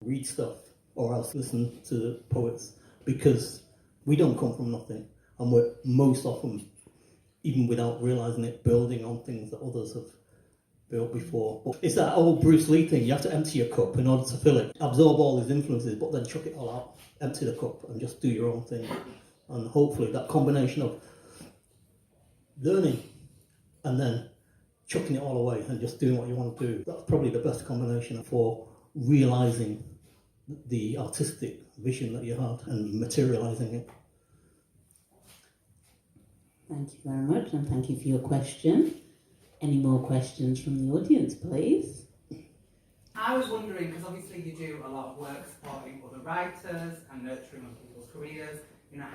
read stuff or else listen to poets, because we don't come from nothing, and we're most often, even without realising it, building on things that others have built before. But it's that old Bruce Lee thing, you have to empty your cup in order to fill it. Absorb all these influences, but then chuck it all out, empty the cup and just do your own thing. And hopefully that combination of learning and then chucking it all away and just doing what you want to do, that's probably the best combination for realising the artistic vision that you had and materialising it. Thank you very much, and thank you for your question. Any more questions from the audience, please? I was wondering, because obviously you do a lot of work supporting other writers and nurturing other people's careers,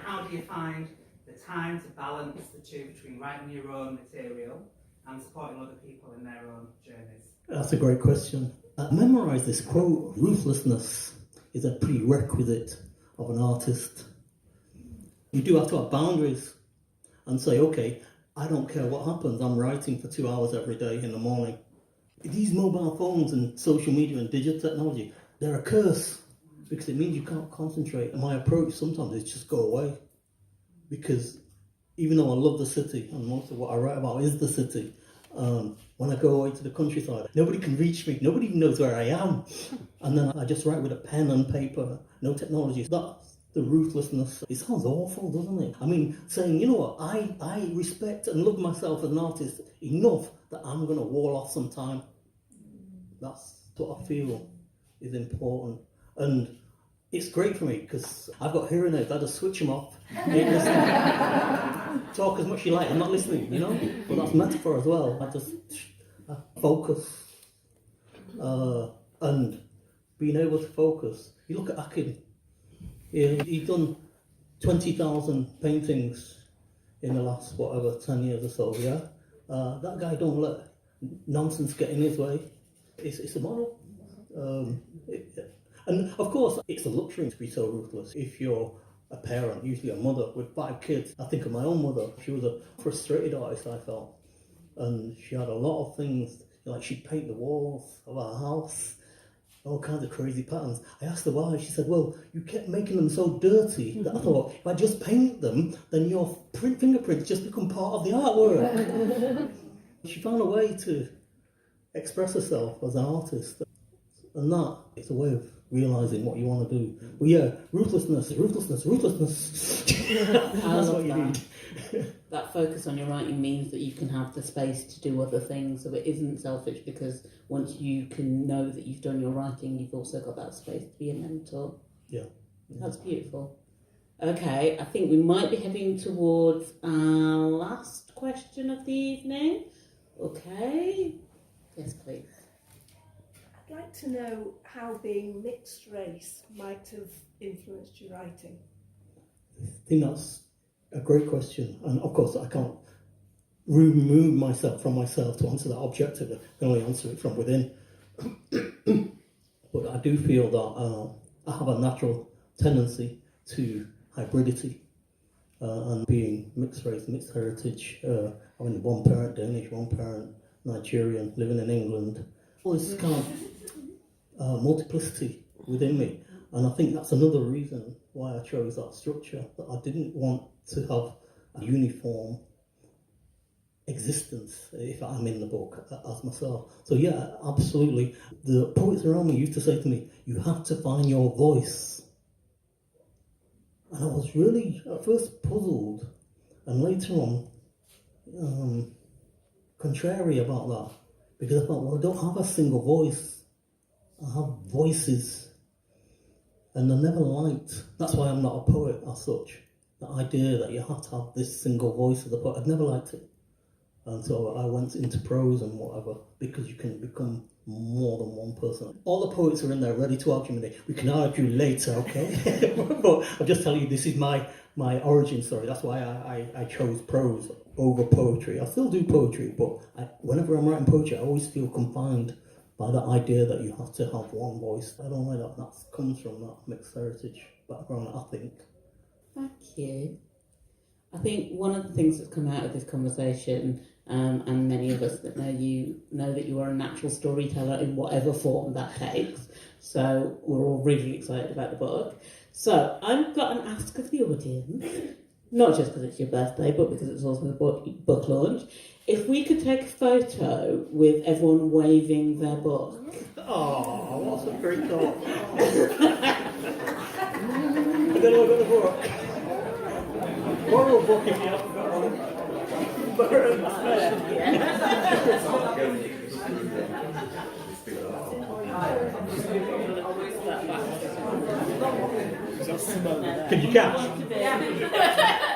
how do you find the time to balance the two between writing your own material and supporting other people in their own journeys? That's a great question. I memorised this quote: ruthlessness is a prerequisite of an artist. You do have to have boundaries and say, okay, I don't care what happens, I'm writing for 2 hours every day in the morning. These mobile phones and social media and digital technology, they're a curse, because it means you can't concentrate. And my approach sometimes is just go away, because even though I love the city and most of what I write about is the city, when I go away to the countryside, nobody can reach me, nobody even knows where I am, and then I just write with a pen and paper, no technology. That's the ruthlessness. It sounds awful, doesn't it? I mean, saying, you know what, I respect and love myself as an artist enough that I'm going to wall off some time. That's what I feel is important. And it's great for me because I've got hearing aids. I just switch them off. Talk as much as you like, I'm not listening, But that's metaphor as well. I focus. And being able to focus. You look at Akin. He's done 20,000 paintings in the last, 10 years or so, yeah? That guy don't let nonsense get in his way. It's a model. And of course, it's a luxury to be so ruthless. If you're a parent, usually a mother with 5 kids, I think of my own mother. She was a frustrated artist, I felt. And she had a lot of things, like she'd paint the walls of our house, all kinds of crazy patterns. I asked her why. She said, well, you kept making them so dirty that I thought, if I just paint them, then your fingerprints just become part of the artwork. She found a way to express herself as an artist. And that is a way of realising what you want to do. But yeah, ruthlessness. That's what you need. That focus on your writing means that you can have the space to do other things, so it isn't selfish, because once you can know that you've done your writing, you've also got that space to be a mentor. Yeah. That's beautiful. Okay, I think we might be heading towards our last question of the evening. Okay. Yes, please. I'd like to know how being mixed race might have influenced your writing. I think that's a great question. And of course, I can't remove myself from myself to answer that objectively. I can only answer it from within. But I do feel that I have a natural tendency to hybridity and being mixed race, mixed heritage. One parent Danish, one parent Nigerian, living in England. All this kind of multiplicity within me. And I think that's another reason why I chose that structure, that I didn't want to have a uniform existence if I'm in the book as myself. So yeah, absolutely. The poets around me used to say to me, you have to find your voice. And I was really at first puzzled and later on contrary about that, because I thought, well, I don't have a single voice. I have voices. And I never liked, that's why I'm not a poet as such, the idea that you have to have this single voice as a poet. I'd never liked it. And so I went into prose and whatever, because you can become more than one person. All the poets are in there ready to argue with me. We can argue later, okay? But I'll just tell you, this is my origin story. That's why I chose prose over poetry. I still do poetry, but whenever I'm writing poetry, I always feel confined by the idea that you have to have one voice. I don't like that. That comes from that mixed heritage background, I think. Thank you. I think one of the things that's come out of this conversation, and many of us that know you know that you are a natural storyteller in whatever form that takes. So we're all really excited about the book. So I've got an ask of the audience, not just because it's your birthday, but because it's also the book launch. If we could take a photo with everyone waving their book. Oh, what's a great thought. And then I've got the book. Borrow a book if you haven't got one. Borrow a Can you catch?